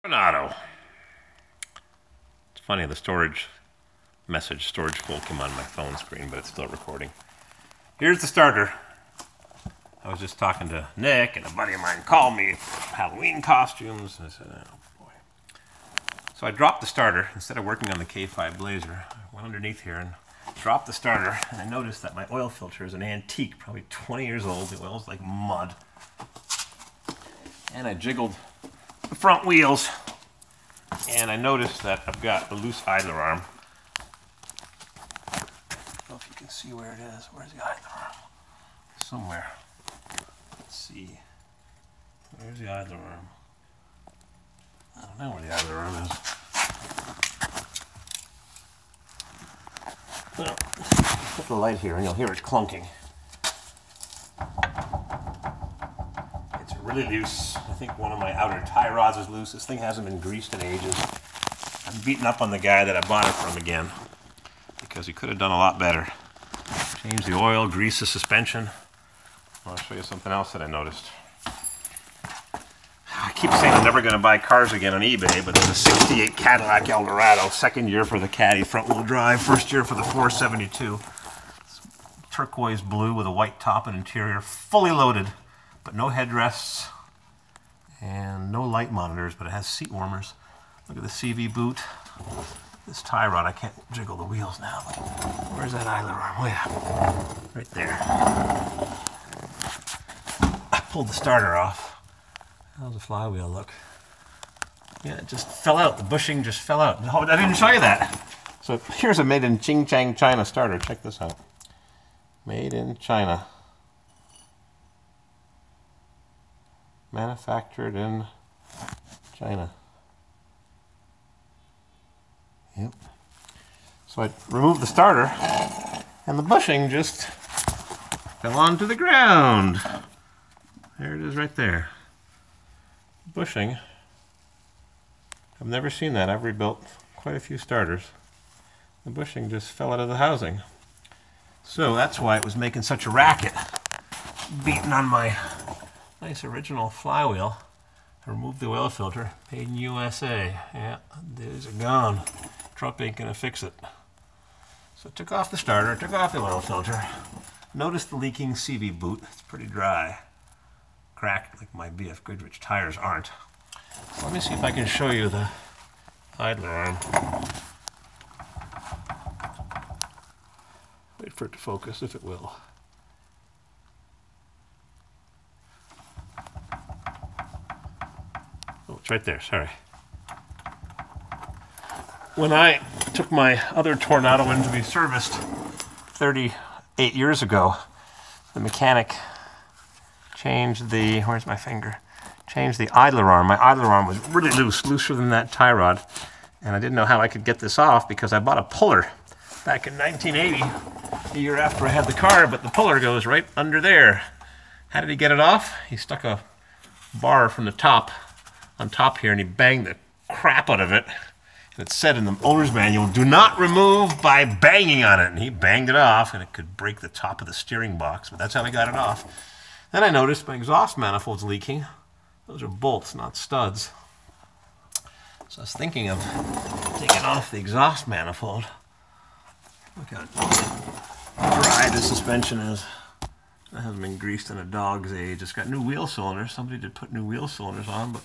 Tornado. It's funny, the storage full came on my phone screen, but it's still recording. Here's the starter. I was just talking to Nick, and a buddy of mine called me Halloween costumes, and I said, oh boy. So I dropped the starter. Instead of working on the K5 Blazer, I went underneath here and dropped the starter, and I noticed that my oil filter is an antique, probably 20 years old. The oil's like mud. And I jiggled the front wheels, and I noticed that I've got a loose idler arm. I don't know if you can see where it is. Where's the idler arm? Somewhere. Let's see. Where's the idler arm? I don't know where the idler arm is. Well, put the light here and you'll hear it clunking. It's really loose. I think one of my outer tie rods is loose. This thing hasn't been greased in ages. I'm beating up on the guy that I bought it from again because he could have done a lot better. Change the oil, grease the suspension. I'll show you something else that I noticed. I keep saying I'm never going to buy cars again on eBay, but there's a 68 Cadillac Eldorado, second year for the Caddy front-wheel drive, first year for the 472. It's turquoise blue with a white top and interior, fully loaded, but no headrests and no light monitors, but it has seat warmers. Look at the CV boot. This tie rod, I can't jiggle the wheels now. Where's that idler arm? Oh yeah, right there. I pulled the starter off. How's the flywheel look? Yeah, it just fell out. The bushing just fell out. Oh, I didn't show you that. So here's a made in Xinjiang, China starter. Check this out. Made in China. Manufactured in China. Yep. So I removed the starter, and the bushing just fell onto the ground. There it is right there. Bushing. I've never seen that. I've rebuilt quite a few starters. The bushing just fell out of the housing. So that's why it was making such a racket. Beating on my nice original flywheel. I removed the oil filter. Made in USA. Yeah, these are gone. Truck ain't gonna fix it. So I took off the starter, took off the oil filter. Noticed the leaking CV boot. It's pretty dry. Cracked like my BF Goodrich tires aren't. So let me see if I can show you the idler arm. Wait for it to focus, if it will. Oh, it's right there, sorry. When I took my other Tornado in to be serviced 38 years ago, the mechanic changed the, where's my finger? Changed the idler arm. My idler arm was really loose, looser than that tie rod. And I didn't know how I could get this off because I bought a puller back in 1980, the year after I had the car, but the puller goes right under there. How did he get it off? He stuck a bar from the top on top here and he banged the crap out of it. And it said in the owner's manual, do not remove by banging on it. And he banged it off and it could break the top of the steering box, but that's how he got it off. Then I noticed my exhaust manifold's leaking. Those are bolts, not studs. So I was thinking of taking off the exhaust manifold. Look how dry the suspension is. It hasn't been greased in a dog's age. It's got new wheel cylinders. Somebody did put new wheel cylinders on, but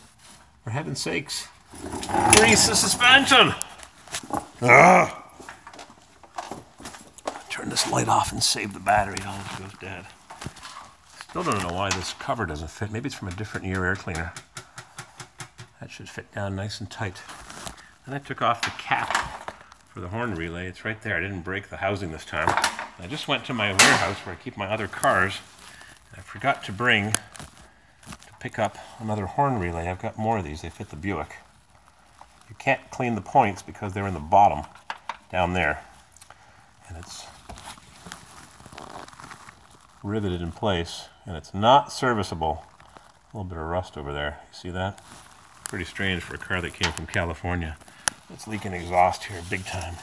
for heaven's sakes, grease the suspension! Ah! Turn this light off and save the battery. Oh, it goes dead. Still don't know why this cover doesn't fit. Maybe it's from a different year air cleaner. That should fit down nice and tight. And I took off the cap for the horn relay. It's right there. I didn't break the housing this time. I just went to my warehouse where I keep my other cars. And I forgot to pick up another horn relay. I've got more of these. They fit the Buick. You can't clean the points because they're in the bottom down there. And it's riveted in place, and it's not serviceable. A little bit of rust over there. You see that? Pretty strange for a car that came from California. It's leaking exhaust here big time.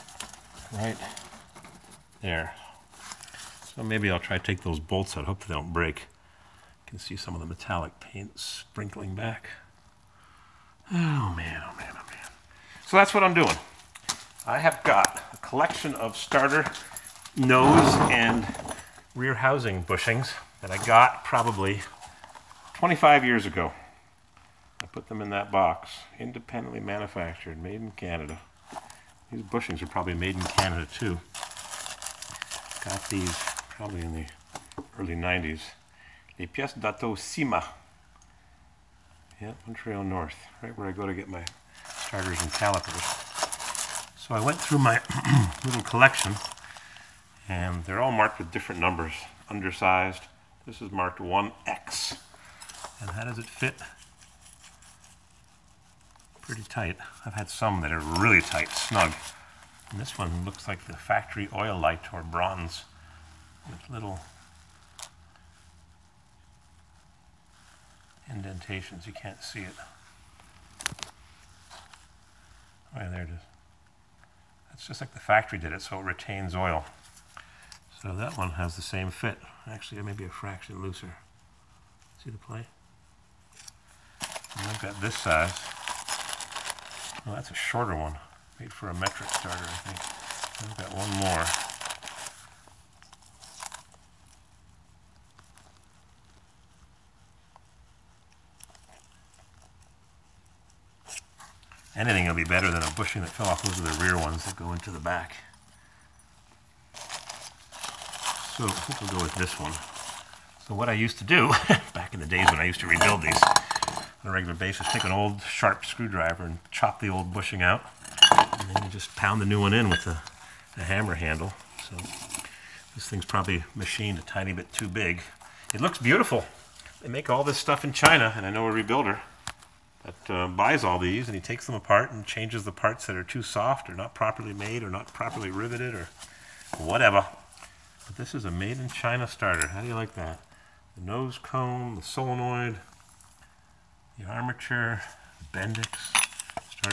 Right there. So maybe I'll try to take those bolts out. Hope they don't break. You can see some of the metallic paint sprinkling back. Oh man. So that's what I'm doing. I have got a collection of starter nose and rear housing bushings that I got probably 25 years ago. I put them in that box, independently manufactured, made in Canada. These bushings are probably made in Canada too. Got these probably in the early 90s. Les pièces d'Auto Cima. Yeah, Montreal North, right where I go to get my starters and calipers. So I went through my little collection, and they're all marked with different numbers. Undersized. This is marked 1X. And how does it fit? Pretty tight. I've had some that are really tight, snug. And this one looks like the factory oil light or bronze with little indentations. You can't see it. Oh yeah, there it is. It's just like the factory did it, so it retains oil. So that one has the same fit. Actually, it may be a fraction looser. See the play? And I've got this size. Well, that's a shorter one. Made for a metric starter, I think. I've got one more. Anything will be better than a bushing that fell off. Those are the rear ones that go into the back. So I think we'll go with this one. So what I used to do, back in the days when I used to rebuild these on a regular basis, take an old sharp screwdriver and chop the old bushing out. And then you just pound the new one in with a hammer handle. So this thing's probably machined a tiny bit too big. It looks beautiful. They make all this stuff in China, and I know a rebuilder that buys all these, and he takes them apart and changes the parts that are too soft or not properly made or not properly riveted or whatever. But this is a made in China starter. How do you like that? The nose cone, the solenoid, the armature, Bendix.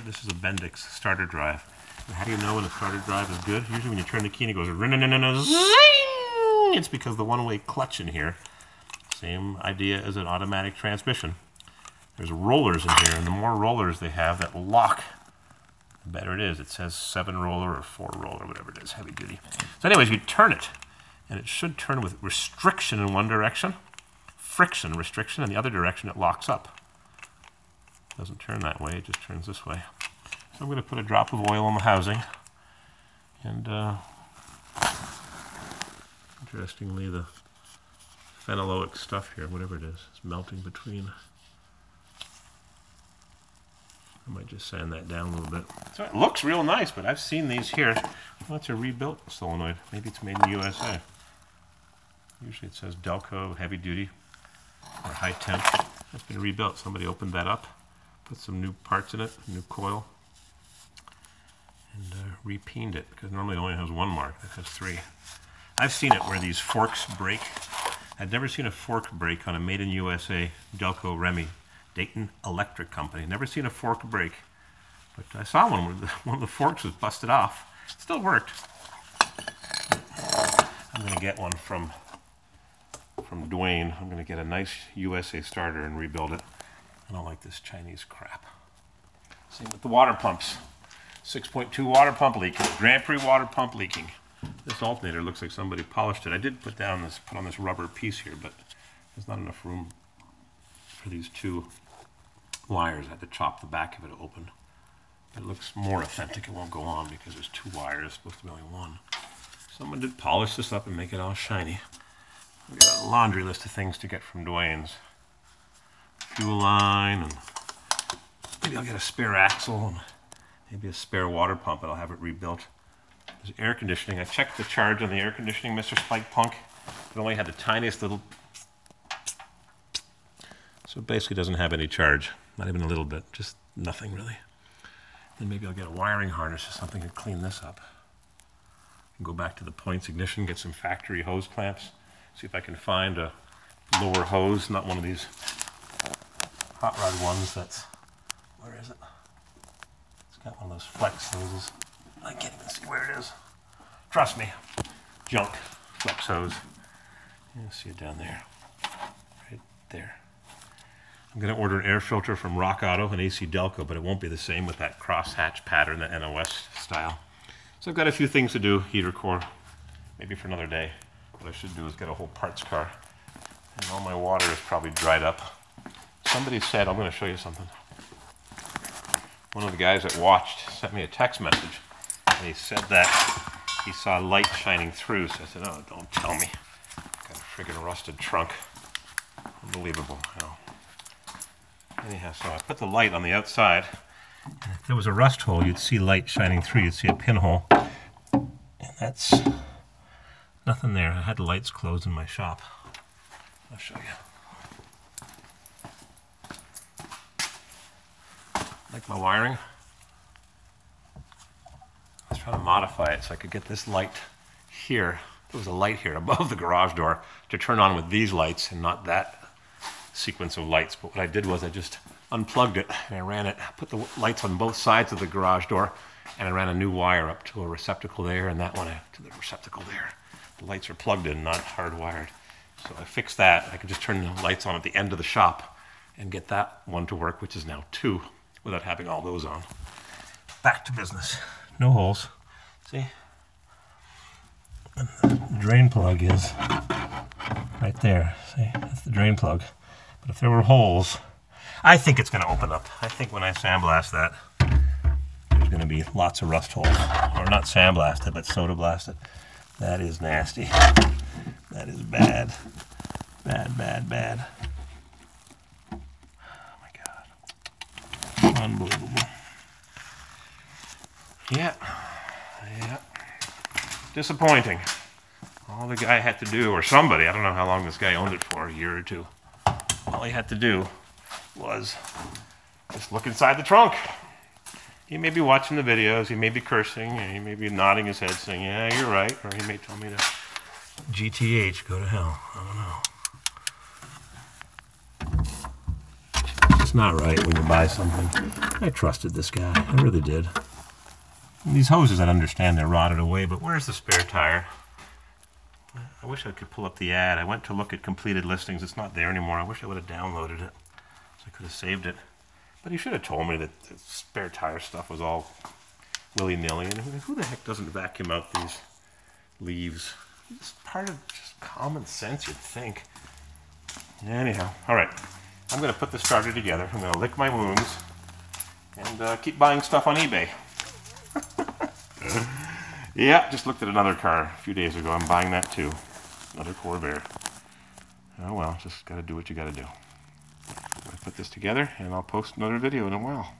This is a Bendix starter drive. And how do you know when a starter drive is good? Usually when you turn the key and it goes zing! It's because the one-way clutch in here. Same idea as an automatic transmission. There's rollers in here, and the more rollers they have that lock, the better it is. It says 7-roller or 4-roller, whatever it is, heavy duty. So anyways, you turn it, and it should turn with restriction in one direction, friction, restriction, in the other direction it locks up. It doesn't turn that way, it just turns this way. So I'm going to put a drop of oil on the housing, and interestingly, the phenoloic stuff here, whatever it is melting between. I might just sand that down a little bit. So it looks real nice, but I've seen these here. Well, it's a rebuilt solenoid. Maybe it's made in the USA. Usually it says Delco heavy duty or high temp. It's been rebuilt. Somebody opened that up, put some new parts in it, new coil, and repeened it, because normally it only has one mark. That has 3. I've seen it where these forks break. I'd never seen a fork break on a made in USA Delco Remy. Dayton Electric Company. Never seen a fork break, but I saw one where one of the forks was busted off. It still worked. I'm going to get one from Dwayne. I'm going to get a nice USA starter and rebuild it. I don't like this Chinese crap. Same with the water pumps. 6.2 water pump leaking. Grand Prix water pump leaking. This alternator looks like somebody polished it. I did put on this rubber piece here, but there's not enough room for these 2 wires. I had to chop the back of it open. It looks more authentic. It won't go on because there's 2 wires. It's supposed to be only 1. Someone did polish this up and make it all shiny. We've got a laundry list of things to get from Dwayne's. Fuel line, and maybe I'll get a spare axle, and maybe a spare water pump, and I'll have it rebuilt. There's air conditioning. I checked the charge on the air conditioning, Mr. Spike Punk. It only had the tiniest little... So it basically doesn't have any charge. Not even a little bit. Just nothing, really. Then maybe I'll get a wiring harness or something to clean this up. And go back to the points ignition, get some factory hose clamps. See if I can find a lower hose, not one of these hot rod ones that's... Where is it? It's got one of those flex hoses. I can't even see where it is. Trust me. Junk flex hose. You see it down there. Right there. I'm going to order an air filter from Rock Auto, an AC Delco, but it won't be the same with that crosshatch pattern, the NOS style. So I've got a few things to do, heater core, maybe for another day. What I should do is get a whole parts car. And all my water is probably dried up. Somebody said, I'm going to show you something. One of the guys that watched sent me a text message, and he said that he saw light shining through. So I said, oh, don't tell me. Got a friggin' rusted trunk. Unbelievable. You know. Anyhow, so I put the light on the outside. And if there was a rust hole, you'd see light shining through. You'd see a pinhole. And that's nothing there. I had the lights closed in my shop. I'll show you. Like my wiring. I was trying to modify it so I could get this light here. There was a light here above the garage door to turn on with these lights and not that sequence of lights. But what I did was I just unplugged it and I ran it, put the lights on both sides of the garage door, and I ran a new wire up to a receptacle there and that one to the receptacle there. The lights are plugged in, not hardwired. So I fixed that. I could just turn the lights on at the end of the shop and get that one to work, which is now 2, without having all those on. Back to business. No holes. See? And the drain plug is right there. See? That's the drain plug. But if there were holes, I think it's going to open up. I think when I sandblast that, there's going to be lots of rust holes. Or not sandblast it, but soda blast it. That is nasty. That is bad. Bad, bad, bad. Oh my God. Unbelievable. Yeah. Yeah. Disappointing. All the guy had to do, or somebody, I don't know how long this guy owned it for, a year or two. All he had to do was just look inside the trunk. He may be watching the videos, he may be cursing, and he may be nodding his head saying, yeah, you're right. Or he may tell me to GTH, go to hell. I don't know. It's not right when you buy something. I trusted this guy, I really did. And these hoses, I understand they're rotted away, but where's the spare tire? I wish I could pull up the ad. I went to look at completed listings. It's not there anymore. I wish I would have downloaded it so I could have saved it. But he should have told me that the spare tire stuff was all willy-nilly. And who the heck doesn't vacuum out these leaves? It's part of just common sense, you'd think. Anyhow, all right. I'm going to put this starter together. I'm going to lick my wounds and keep buying stuff on eBay. Yeah, just looked at another car a few days ago. I'm buying that too. Another Corvair. Oh well, just got to do what you got to do. I'm going to put this together and I'll post another video in a while.